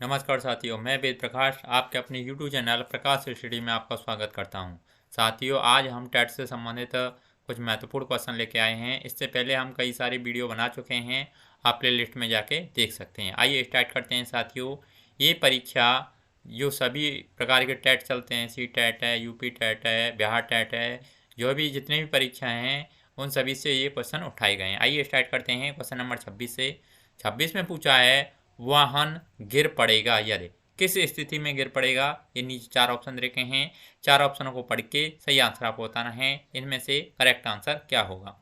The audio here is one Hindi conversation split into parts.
नमस्कार साथियों, मैं वेद प्रकाश आपके अपने YouTube चैनल प्रकाश स्टडी में आपका स्वागत करता हूं। साथियों, आज हम टेट से संबंधित कुछ महत्वपूर्ण क्वेश्चन लेके आए हैं। इससे पहले हम कई सारी वीडियो बना चुके हैं, आप प्ले लिस्ट में जाके देख सकते हैं। आइए स्टार्ट करते हैं साथियों। ये परीक्षा जो सभी प्रकार के टेट चलते हैं, सी टेट है, यूपी टेट है, बिहार टेट है, जो भी जितने भी परीक्षाएँ हैं उन सभी से ये क्वेश्चन उठाए गए हैं। आइए स्टार्ट करते हैं क्वेश्चन नंबर 26 से। 26 में पूछा है, वाहन गिर पड़ेगा यदि किस स्थिति में गिर पड़ेगा। ये नीचे 4 ऑप्शन रखे हैं। 4 ऑप्शनों को पढ़ के सही आंसर आपको बताना है। इनमें से करेक्ट आंसर क्या होगा।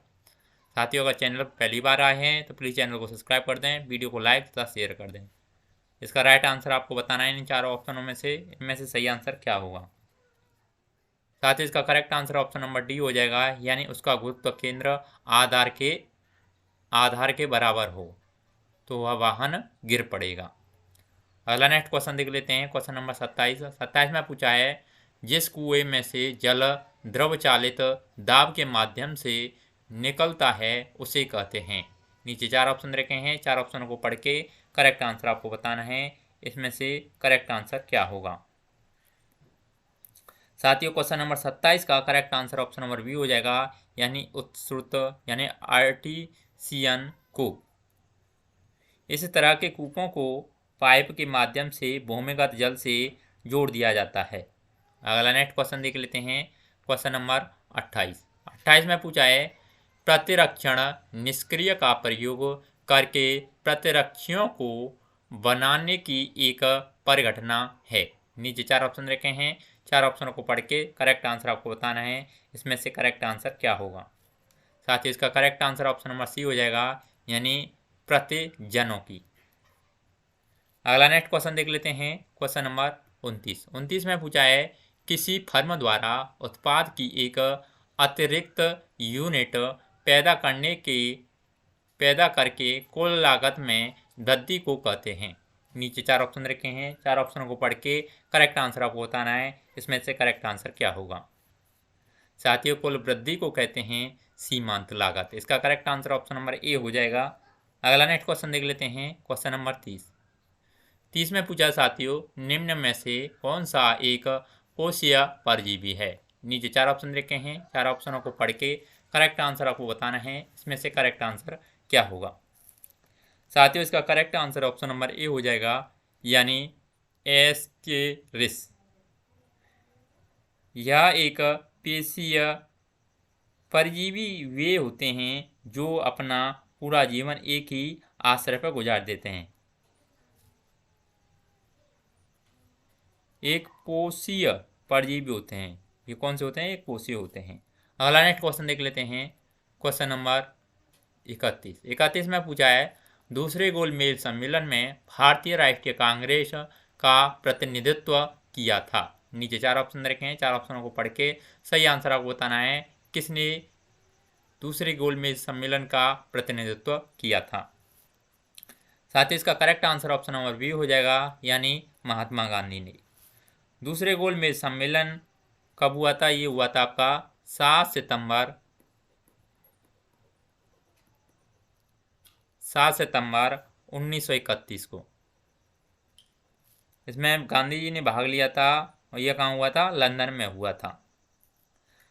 साथियों, अगर चैनल पर पहली बार आए हैं तो प्लीज़ चैनल को सब्सक्राइब कर दें, वीडियो को लाइक तथा शेयर कर दें। इसका राइट आंसर आपको बताना है इन 4 ऑप्शनों में से इनमें से सही आंसर क्या होगा। साथ ही इसका correct answer option number D हो जाएगा, यानी उसका गुरुत्व केंद्र आधार के बराबर हो तो वह वाहन गिर पड़ेगा। अगला नेक्स्ट क्वेश्चन देख लेते हैं। क्वेश्चन नंबर 27 में पूछा है, जिस कुएं में से जल द्रव चालित दाब के माध्यम से निकलता है उसे कहते हैं। नीचे 4 ऑप्शन रखे हैं। 4 ऑप्शनों को पढ़ के करेक्ट आंसर आपको बताना है। इसमें से करेक्ट आंसर क्या होगा। साथियों, क्वेश्चन नंबर 27 का correct answer option number B हो जाएगा, यानी उत्सृत यानी आर्टिसियन कूप। इस तरह के कूपों को पाइप के माध्यम से भूमिगत जल से जोड़ दिया जाता है। अगला नेक्स्ट क्वेश्चन देख लेते हैं। क्वेश्चन नंबर 28 में पूछा है, प्रतिरक्षण निष्क्रिय का प्रयोग करके प्रतिरक्षियों को बनाने की एक परिघटना है। नीचे 4 ऑप्शन रखे हैं। 4 ऑप्शनों को पढ़ के करेक्ट आंसर आपको बताना है। इसमें से करेक्ट आंसर क्या होगा। साथ ही इसका correct answer option number C हो जाएगा, यानी प्रतिजनों की। अगला नेक्स्ट क्वेश्चन देख लेते हैं। क्वेश्चन नंबर 29 में पूछा है, किसी फर्म द्वारा उत्पाद की एक अतिरिक्त यूनिट पैदा करके कुल लागत में वृद्धि को कहते हैं। नीचे 4 ऑप्शन रखे हैं। 4 ऑप्शनों को पढ़ के करेक्ट आंसर आपको बताना है। इसमें से करेक्ट आंसर क्या होगा। साथियों, कुल वृद्धि को कहते हैं सीमांत लागत। इसका correct answer option number A हो जाएगा। अगला नेक्स्ट क्वेश्चन देख लेते हैं। क्वेश्चन नंबर 30 में पूछा, साथियों निम्न में से कौन सा एक कोशीय परजीवी है। नीचे 4 ऑप्शन रखे हैं। 4 ऑप्शनों को पढ़ के करेक्ट आंसर आपको बताना है। इसमें से करेक्ट आंसर क्या होगा। साथियों, इसका correct answer option number A हो जाएगा, यानी एस्केरिस। यह एक पेशीय परजीवी वे होते हैं जो अपना पूरा जीवन एक ही आश्रय पर गुजार देते हैं। एक कोशीय परजीवी होते हैं। ये कौन से होते हैं? एक कोशीय होते हैं। अगला नेक्स्ट क्वेश्चन देख लेते हैं। क्वेश्चन नंबर 31 में पूछा है, दूसरे गोलमेज सम्मेलन में भारतीय राष्ट्रीय कांग्रेस का प्रतिनिधित्व किया था। नीचे 4 ऑप्शन रखे हैं। 4 ऑप्शनों को पढ़ के सही आंसर आपको बताना है। किसने दूसरे गोलमेज सम्मेलन का प्रतिनिधित्व किया था। साथ ही इसका correct answer option number B हो जाएगा, यानी महात्मा गांधी ने। दूसरे गोलमेज सम्मेलन कब हुआ था? ये हुआ था आपका 7 सितंबर 1931 को। इसमें गांधी जी ने भाग लिया था और यह कहाँ हुआ था? लंदन में हुआ था।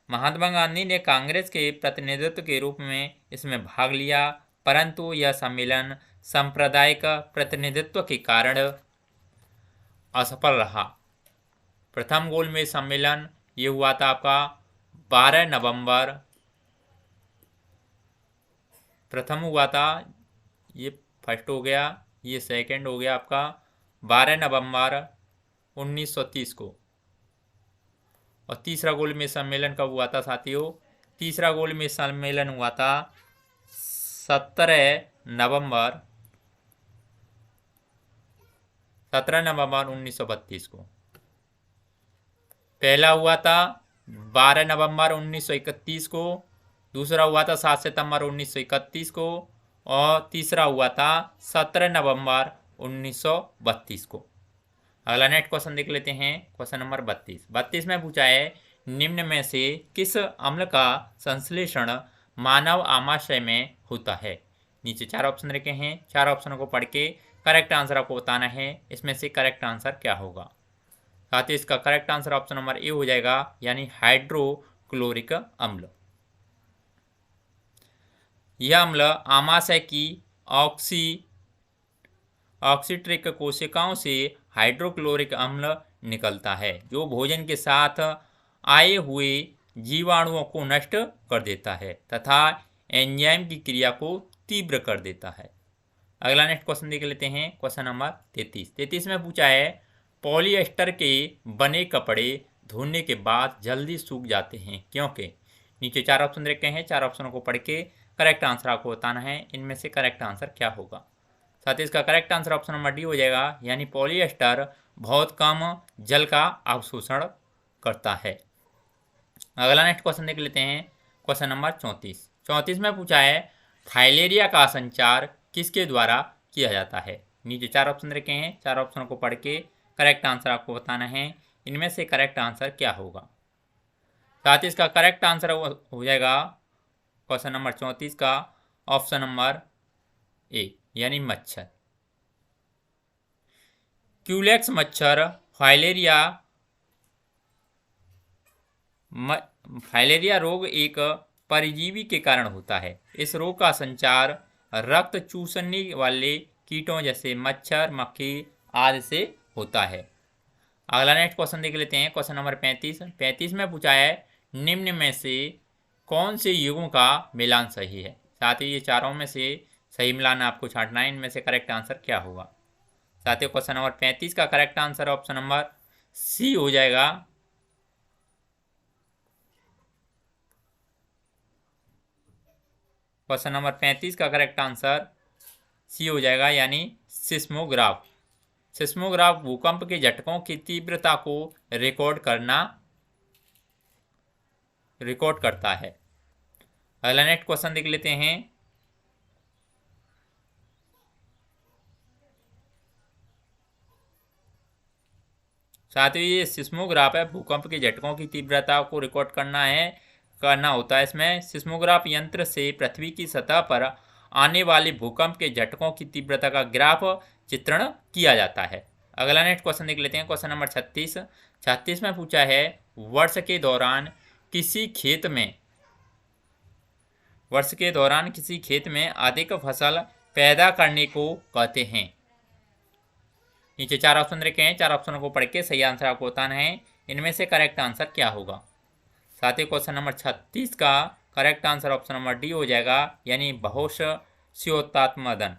महात्मा गांधी ने कांग्रेस के प्रतिनिधित्व के रूप में इसमें भाग लिया, परंतु यह सम्मेलन सांप्रदायिक प्रतिनिधित्व के कारण असफल रहा। प्रथम गोलमेज सम्मेलन ये हुआ था आपका 12 नवंबर। प्रथम हुआ था, ये फर्स्ट हो गया, ये सेकंड हो गया आपका 12 नवंबर 1930 को। और तीसरा गोलमेज सम्मेलन कब हुआ था साथियों? तीसरा गोलमेज सम्मेलन हुआ था 17 नवंबर 1932 को। पहला हुआ था 12 नवंबर 1931 को, दूसरा हुआ था 7 सितंबर 1931 को, और तीसरा हुआ था 17 नवंबर 1932 को। अगला नेक्स्ट क्वेश्चन देख लेते हैं। क्वेश्चन नंबर 32 में पूछा है, निम्न में से किस अम्ल का संश्लेषण मानव आमाशय में होता है। नीचे 4 ऑप्शन रखे हैं। 4 ऑप्शनों को पढ़ के करेक्ट आंसर आपको बताना है इसमें से करेक्ट आंसर क्या होगा। साथ ही इसका correct answer option number A हो जाएगा, यानी हाइड्रोक्लोरिक अम्ल। यह अम्ल आमाशय की ऑक्सीट्रिक कोशिकाओं से हाइड्रोक्लोरिक अम्ल निकलता है, जो भोजन के साथ आए हुए जीवाणुओं को नष्ट कर देता है तथा एंजाइम की क्रिया को तीव्र कर देता है। अगला नेक्स्ट क्वेश्चन देख लेते हैं, क्वेश्चन नंबर 33 में पूछा है पॉलिएस्टर के बने कपड़े धोने के बाद जल्दी सूख जाते हैं क्योंकि। नीचे 4 ऑप्शन रखे हैं, 4 ऑप्शनों को पढ़ के करेक्ट आंसर आपको बताना है इनमें से करेक्ट आंसर क्या होगा। साथ ही इसका correct answer option number D हो जाएगा, यानी पॉलिएस्टर बहुत कम जल का अवशोषण करता है। अगला नेक्स्ट क्वेश्चन देख लेते हैं, क्वेश्चन नंबर 34 में पूछा है फाइलेरिया का संचार किसके द्वारा किया जाता है। नीचे 4 ऑप्शन रखे हैं, 4 ऑप्शन को पढ़ के करेक्ट आंसर आपको बताना है इनमें से करेक्ट आंसर क्या होगा। साथ ही इसका करेक्ट आंसर हो जाएगा क्वेश्चन नंबर 34 का ऑप्शन नंबर ए, यानी मच्छर। क्यूलेक्स मच्छर फाइलेरिया रोग एक परजीवी के कारण होता है। इस रोग का संचार रक्त चूसने वाले कीटों जैसे मच्छर, मक्खी आदि से होता है। अगला नेक्स्ट क्वेश्चन देख लेते हैं, क्वेश्चन नंबर 35 में पूछा है निम्न में से कौन से युगों का मिलान सही है। साथ ही ये चारों में से सही मिलान आपको छांटना है, इनमें से करेक्ट आंसर क्या होगा। साथ ही क्वेश्चन नंबर 35 का correct answer option number C हो जाएगा। क्वेश्चन नंबर 35 का करेक्ट आंसर सी हो जाएगा, यानी सिस्मोग्राफ। सिस्मोग्राफ भूकंप के झटकों की तीव्रता को रिकॉर्ड करता है। अगला नेक्स्ट क्वेश्चन देख लेते हैं, साथ ही ये सिस्मोग्राफ है, भूकंप के झटकों की तीव्रता को रिकॉर्ड करना होता है। इसमें सिस्मोग्राफ यंत्र से पृथ्वी की सतह पर आने वाले भूकंप के झटकों की तीव्रता का ग्राफ चित्रण किया जाता है। अगला नेक्स्ट क्वेश्चन देख लेते हैं, क्वेश्चन नंबर 36 में पूछा है वर्ष के दौरान किसी खेत में अधिक फसल पैदा करने को कहते हैं। नीचे 4 ऑप्शन रखे हैं, 4 ऑप्शनों को पढ़ के सही आंसर आपको बताना है इनमें से करेक्ट आंसर क्या होगा। साथ ही क्वेश्चन नंबर 36 का correct answer option number D हो जाएगा, यानी बहुश्योतात्मदन।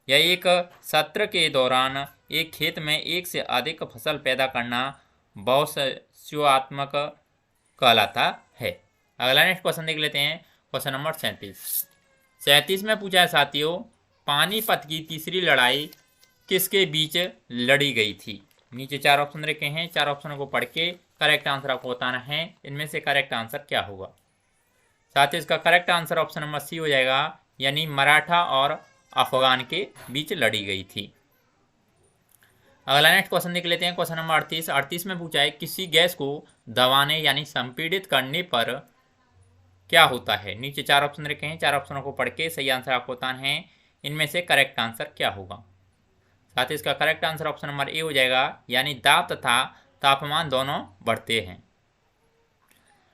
यह एक सत्र के दौरान एक खेत में एक से अधिक फसल पैदा करना बहुश्योतात्मक कहलाता है। अगला नेक्स्ट क्वेश्चन देख लेते हैं, क्वेश्चन नंबर 37 में पूछा है साथियों पानीपत की तीसरी लड़ाई किसके बीच लड़ी गई थी। नीचे 4 ऑप्शन रखे हैं, 4 ऑप्शनों को पढ़ के करेक्ट आंसर आपको बताना है इनमें से करेक्ट आंसर क्या होगा। साथ ही इसका correct answer option number C हो जाएगा, यानी मराठा और अफगान के बीच लड़ी गई थी। अगला नेक्स्ट क्वेश्चन देख लेते हैं, क्वेश्चन नंबर 38 में पूछा है किसी गैस को दबाने यानी संपीड़ित करने पर क्या होता है। नीचे 4 ऑप्शन रखे हैं, 4 ऑप्शनों को पढ़ के सही आंसर आपको बताना है इनमें से करेक्ट आंसर क्या होगा। साथ ही इसका correct answer option number A हो जाएगा, यानी दाब तथा तापमान दोनों बढ़ते हैं।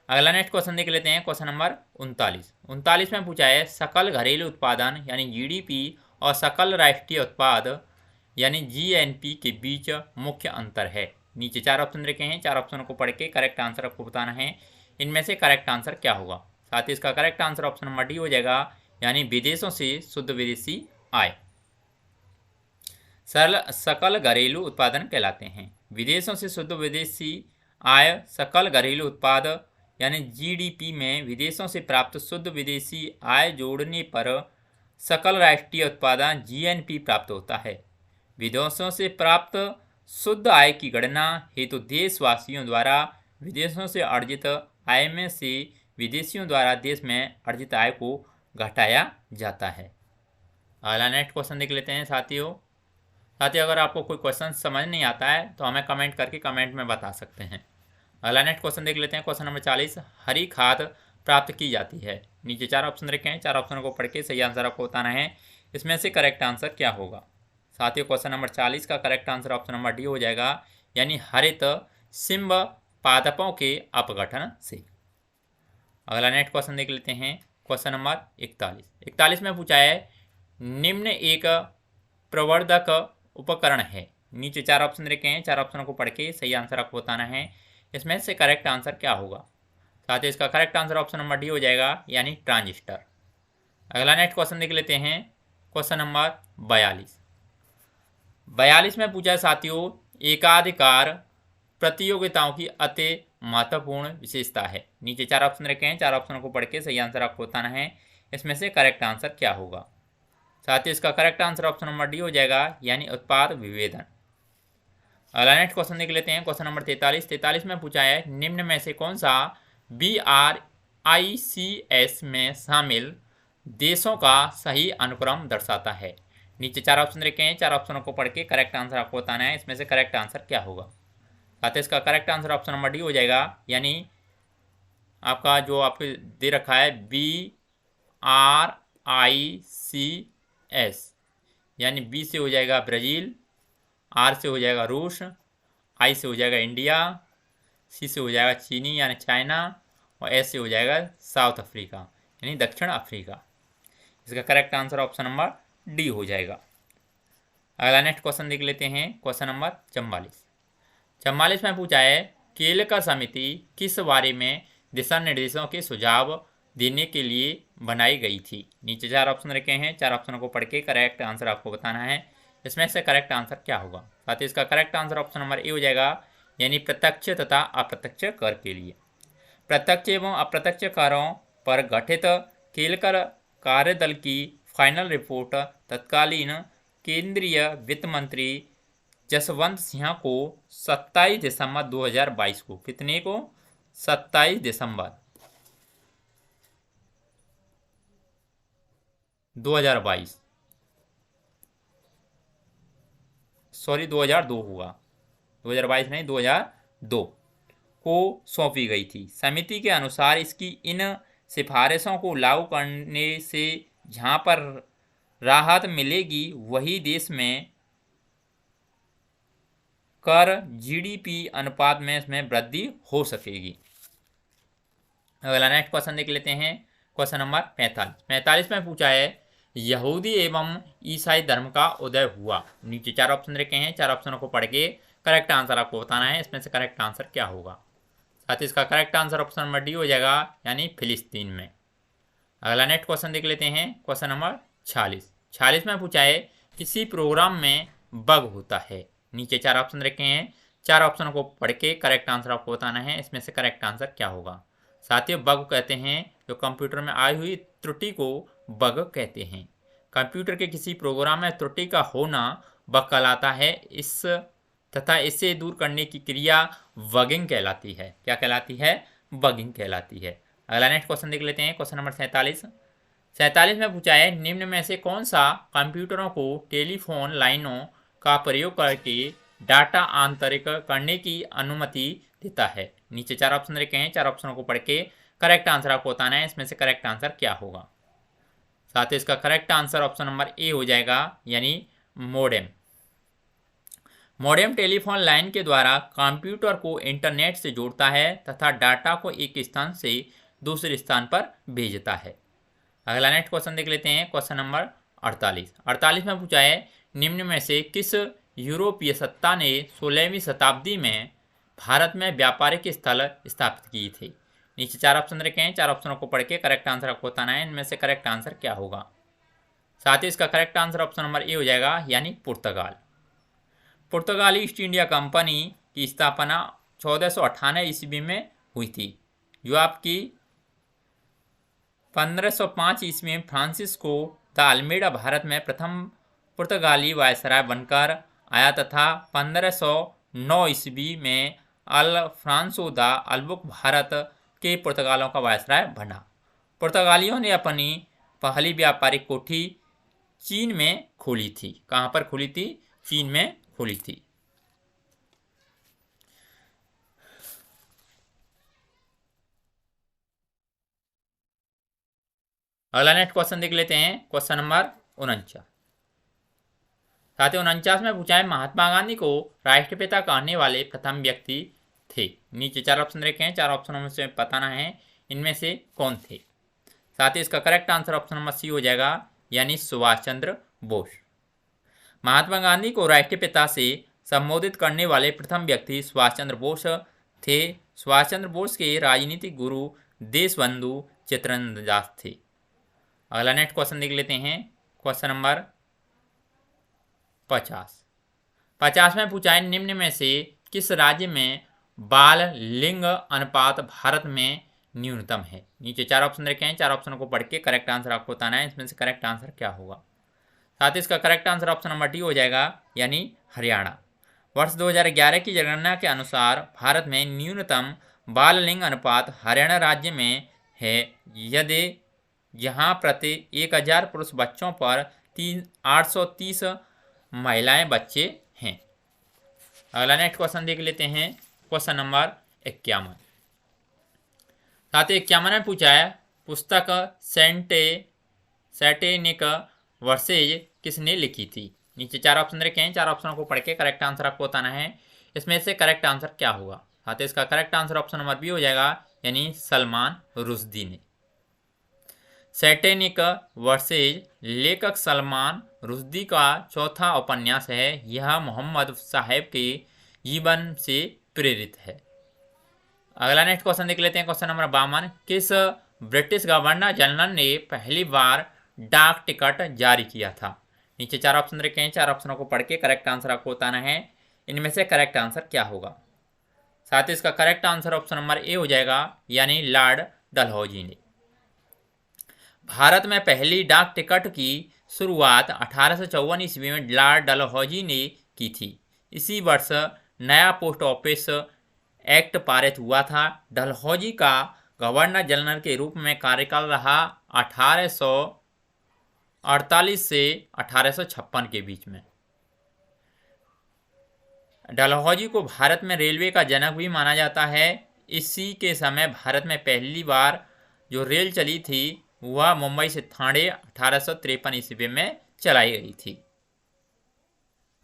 अगला नेक्स्ट क्वेश्चन देख लेते हैं, क्वेश्चन नंबर 39 में पूछा है सकल घरेलू उत्पादन यानी जीडीपी और सकल राष्ट्रीय उत्पाद यानी जीएनपी के बीच मुख्य अंतर है। नीचे 4 ऑप्शन रखे हैं, 4 ऑप्शनों को पढ़ के करेक्ट आंसर आपको बताना है इनमें से करेक्ट आंसर क्या होगा। साथ ही इसका correct answer option number D हो जाएगा, यानी विदेशों से शुद्ध विदेशी आय सकल घरेलू उत्पादन कहलाते हैं। विदेशों से शुद्ध विदेशी आय सकल घरेलू उत्पाद यानी जीडीपी में विदेशों से प्राप्त शुद्ध विदेशी आय जोड़ने पर सकल राष्ट्रीय उत्पादन जीएनपी प्राप्त होता है। विदेशों से प्राप्त शुद्ध आय की गणना हेतु देशवासियों द्वारा विदेशों से अर्जित आय में से विदेशियों द्वारा देश में अर्जित आय को घटाया जाता है। अगला नेक्स्ट क्वेश्चन देख लेते हैं साथियों अगर आपको कोई क्वेश्चन समझ नहीं आता है तो हमें कमेंट करके कमेंट में बता सकते हैं। अगला नेक्स्ट क्वेश्चन देख लेते हैं, क्वेश्चन नंबर 40 हरी खाद प्राप्त की जाती है। नीचे 4 ऑप्शन रखे हैं, 4 ऑप्शनों को पढ़ के सही आंसर आपको बताना है इसमें से करेक्ट आंसर क्या होगा। साथियों क्वेश्चन नंबर 40 का correct answer option number D हो जाएगा, यानी हरित सिंब पादपों के अपघटन से। अगला नेक्स्ट क्वेश्चन देख लेते हैं, क्वेश्चन नंबर 41 में पूछा है निम्न एक प्रवर्धक उपकरण है। नीचे 4 ऑप्शन रखे हैं, 4 ऑप्शनों को पढ़ के सही आंसर आपको बताना है, इसमें से करेक्ट आंसर क्या होगा। साथ ही इसका correct answer option number D हो जाएगा, यानी ट्रांजिस्टर। अगला नेक्स्ट क्वेश्चन देख लेते हैं, क्वेश्चन नंबर 42 में पूछा है साथियों एकाधिकार प्रतियोगिताओं की अति महत्वपूर्ण विशेषता है। नीचे 4 ऑप्शन रखे हैं, 4 ऑप्शनों को पढ़ के सही आंसर आपको बताना है, इसमें से करेक्ट आंसर क्या होगा। साथ ही इसका correct answer option number D हो जाएगा, यानी उत्पाद विभेदन। अगला नेक्स्ट क्वेश्चन देख लेते हैं, क्वेश्चन नंबर 43 में पूछा है निम्न में से कौन सा BRICS में शामिल देशों का सही अनुक्रम दर्शाता है। नीचे 4 ऑप्शन रखे हैं, 4 ऑप्शनों को पढ़ के करेक्ट आंसर आपको बताना है, इसमें से करेक्ट आंसर क्या होगा। साथ ही इसका correct answer option number D हो जाएगा, यानी आपका जो आपको दे रखा है BRICS, यानी बी से हो जाएगा ब्राज़ील, आर से हो जाएगा रूस, आई से हो जाएगा इंडिया, सी से हो जाएगा चीनी यानी चाइना, और एस से हो जाएगा साउथ अफ्रीका यानी दक्षिण अफ्रीका। इसका correct answer option number D हो जाएगा। अगला नेक्स्ट क्वेश्चन देख लेते हैं, क्वेश्चन नंबर 44 में पूछा है केलकर समिति किस बारे में दिशा निर्देशों के सुझाव देने के लिए बनाई गई थी। नीचे 4 ऑप्शन रखे हैं, 4 ऑप्शनों को पढ़ के करेक्ट आंसर आपको बताना है, इसमें से करेक्ट आंसर क्या होगा। साथ ही इसका correct answer option number A हो जाएगा, यानी प्रत्यक्ष तथा अप्रत्यक्ष कर के लिए। प्रत्यक्ष एवं अप्रत्यक्ष करों पर गठित केलकर कार्यदल की फाइनल रिपोर्ट तत्कालीन केंद्रीय वित्त मंत्री जसवंत सिन्हा को 27 दिसंबर 2022 को, कितने को, 27 दिसंबर 2022, सॉरी 2002 होगा, 2022 नहीं 2002 को सौंपी गई थी। समिति के अनुसार इसकी इन सिफारिशों को लागू करने से जहां पर राहत मिलेगी वही देश में कर जीडीपी अनुपात में इसमें वृद्धि हो सकेगी। अगला नेक्स्ट क्वेश्चन देख लेते हैं, क्वेश्चन नंबर 45 में पूछा है यहूदी एवं ईसाई धर्म का उदय हुआ। नीचे 4 ऑप्शन रखे हैं, 4 ऑप्शनों को पढ़ के करेक्ट आंसर आपको बताना है, इसमें से करेक्ट आंसर क्या होगा। साथ ही इसका correct answer option number D हो जाएगा, यानी फिलिस्तीन में। अगला नेक्स्ट क्वेश्चन देख लेते हैं, क्वेश्चन नंबर 46 में पूछा है किसी प्रोग्राम में बग होता है। नीचे 4 ऑप्शन रखे हैं, 4 ऑप्शनों को पढ़ के करेक्ट आंसर आपको बताना है, इसमें से करेक्ट आंसर क्या होगा। साथियों बग कहते हैं जो कंप्यूटर में आई हुई त्रुटि को बग कहते हैं। कंप्यूटर के किसी प्रोग्राम में त्रुटि का होना बग कहलाता है, इस तथा इसे दूर करने की क्रिया बगिंग कहलाती है। क्या कहलाती है, बगिंग कहलाती है। अगला नेक्स्ट क्वेश्चन देख लेते हैं, क्वेश्चन नंबर 47 में पूछा है निम्न में से कौन सा कंप्यूटरों को टेलीफोन लाइनों का प्रयोग करके डाटा आंतरिक करने की अनुमति देता है। नीचे 4 ऑप्शन रखे हैं, 4 ऑप्शनों को पढ़ के करेक्ट आंसर आपको बताना है, इसमें से करेक्ट आंसर क्या होगा। साथ ही इसका correct answer option number A हो जाएगा, यानी मोडेम। मोडेम टेलीफोन लाइन के द्वारा कंप्यूटर को इंटरनेट से जोड़ता है तथा डाटा को एक स्थान से दूसरे स्थान पर भेजता है। अगला नेक्स्ट क्वेश्चन देख लेते हैं, क्वेश्चन नंबर 48 में पूछा है निम्न में से किस यूरोपीय सत्ता ने 16वीं शताब्दी में भारत में व्यापारिक स्थल स्थापित किए थे। नीचे 4 ऑप्शन रखे हैं, 4 ऑप्शनों को पढ़ के करेक्ट आंसर आपको बताना है, इनमें से करेक्ट आंसर क्या होगा। साथ ही इसका correct answer option number A हो जाएगा, यानी पुर्तगाल। पुर्तगाली ईस्ट इंडिया कंपनी की स्थापना 1498 ईस्वी में हुई थी, जो आपकी 1505 ईस्वी में फ्रांसिस्को द अल्मेडा भारत में प्रथम पुर्तगाली वायसराय बनकर आया तथा 1509 ईस्वी में अल्फ्रांसो द अल्बुक भारत के पुर्तगालों का वायसराय बना। पुर्तगालियों ने अपनी पहली व्यापारिक कोठी चीन में खोली थी। कहाँ पर खोली थी, चीन में खोली थी। अगला नेक्स्ट क्वेश्चन देख लेते हैं, क्वेश्चन नंबर 49 साथ ही 49 में पूछा है महात्मा गांधी को राष्ट्रपिता कहने वाले प्रथम व्यक्ति थे। नीचे 4 ऑप्शन रखे हैं, 4 ऑप्शनों में से बताना है इनमें से कौन थे। साथ ही इसका correct answer option number C हो जाएगा, यानी सुभाष चंद्र बोस। महात्मा गांधी को राष्ट्रपिता से संबोधित करने वाले प्रथम व्यक्ति सुभाष चंद्र बोस थे। सुभाष चंद्र बोस के राजनीतिक गुरु देशबंधु चित्तरंजन दास थे। अगला नेक्स्ट क्वेश्चन देख लेते हैं, क्वेश्चन नंबर 50 में पूछा है निम्न में से किस राज्य में बाल लिंग अनुपात भारत में न्यूनतम है। नीचे 4 ऑप्शन रखे हैं, 4 ऑप्शनों को पढ़ के करेक्ट आंसर आपको बताना है, इसमें से करेक्ट आंसर क्या होगा। साथ ही इसका correct answer option number D हो जाएगा, यानी हरियाणा। वर्ष 2011 की जनगणना के अनुसार भारत में न्यूनतम बाल लिंग अनुपात हरियाणा राज्य में है, यदि यहाँ प्रति 1000 पुरुष बच्चों पर 830 महिलाएं बच्चे हैं। अगला नेक्स्ट क्वेश्चन देख लेते हैं, क्वेश्चन नंबर 51। साथ ही 51 में पूछा है पुस्तक सैटेनिक वर्सेज किसने लिखी थी। नीचे 4 ऑप्शन रखे हैं, 4 ऑप्शनों को पढ़ के करेक्ट आंसर आपको बताना है, इसमें से करेक्ट आंसर क्या होगा। साथ ही इसका correct answer option number B हो जाएगा, यानी सलमान रुश्दी ने। सैटेनिक वर्सेज लेखक सलमान रुश्दी का चौथा उपन्यास है। यह मोहम्मद साहेब के जीवन से प्रेरित है। अगला नेक्स्ट क्वेश्चन देख लेते हैं, क्वेश्चन नंबर 52। किस ब्रिटिश गवर्नर जनरल ने पहली बार डाक टिकट जारी किया था। नीचे 4 ऑप्शन रखे हैं, 4 ऑप्शनों को पढ़ के करेक्ट आंसर आपको बताना है, इनमें से करेक्ट आंसर क्या होगा। साथ ही इसका correct answer option number A हो जाएगा, यानी लॉर्ड डलहौजी ने। भारत में पहली डाक टिकट की शुरुआत 1854 ईस्वी में लॉर्ड डलहौजी ने की थी। इसी वर्ष नया पोस्ट ऑफिस एक्ट पारित हुआ था। डलहौजी का गवर्नर जनरल के रूप में कार्यकाल रहा 1848 से 1856 के बीच में। डलहौजी को भारत में रेलवे का जनक भी माना जाता है। इसी के समय भारत में पहली बार जो रेल चली थी वह मुंबई से ठाणे 1853 ईस्वी में चलाई गई थी।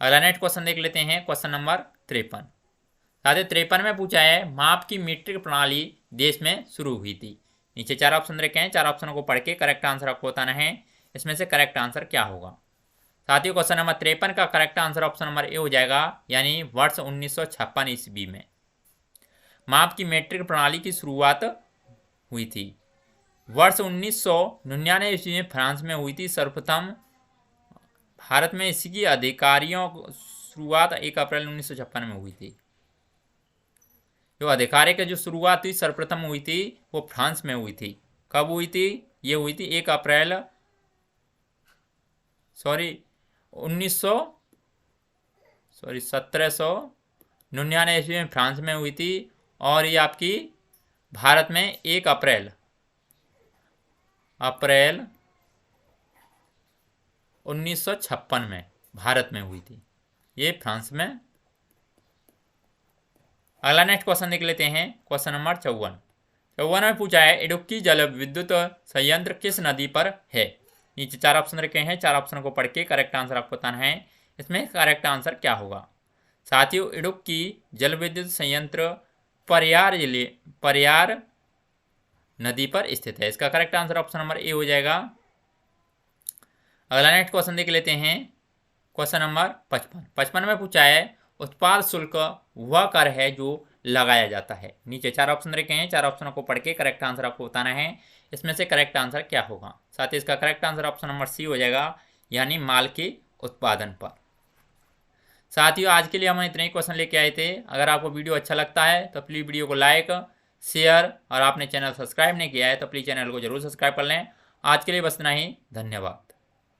अगला नेक्स्ट क्वेश्चन देख लेते हैं, क्वेश्चन नंबर 53। साथ ही 53 में पूछा है माप की मीट्रिक प्रणाली देश में शुरू हुई थी। नीचे 4 ऑप्शन रखे हैं, 4 ऑप्शनों को पढ़ के करेक्ट आंसर आपको बताना है, इसमें से करेक्ट आंसर क्या होगा। साथ ही क्वेश्चन नंबर 53 का correct answer option number A हो जाएगा, यानी वर्ष 1956 ईस्वी में माप की मीट्रिक प्रणाली की शुरुआत हुई थी। वर्ष 1999 ईस्वी में फ्रांस में हुई थी सर्वप्रथम। भारत में इसकी अधिकारियों शुरुआत 1 अप्रैल 1956 में हुई थी। जो अधिकारी की जो शुरुआत थी सर्वप्रथम हुई थी वो फ्रांस में हुई थी। कब हुई थी? ये हुई थी 1 अप्रैल 1799 ईस्वी में फ्रांस में हुई थी, और ये आपकी भारत में 1 अप्रैल 1956 में भारत में हुई थी, ये फ्रांस में। अगला नेक्स्ट क्वेश्चन देख लेते हैं, क्वेश्चन नंबर 54 में पूछा है इडुक्की जल विद्युत संयंत्र किस नदी पर है। नीचे 4 ऑप्शन रखे हैं, 4 ऑप्शनों को पढ़ के करेक्ट आंसर आपको बताना है, इसमें करेक्ट आंसर क्या होगा। साथियों, इडुक्की जल विद्युत संयंत्र परियार नदी पर स्थित है। इसका correct answer option number A हो जाएगा। अगला नेक्स्ट क्वेश्चन देख लेते हैं, क्वेश्चन नंबर 55 में पूछा है उत्पाद शुल्क वह कर है जो लगाया जाता है। नीचे 4 ऑप्शन रखे हैं, 4 ऑप्शनों को पढ़ के करेक्ट आंसर आपको बताना है, इसमें से करेक्ट आंसर क्या होगा। साथ ही इसका correct answer option number C हो जाएगा, यानी माल के उत्पादन पर। साथियों, आज के लिए हम इतने ही क्वेश्चन लेके आए थे। अगर आपको वीडियो अच्छा लगता है तो प्लीज़ वीडियो को लाइक, शेयर, और आपने चैनल सब्सक्राइब नहीं किया है तो प्लीज़ चैनल को जरूर सब्सक्राइब कर लें। आज के लिए बस इतना ही, धन्यवाद।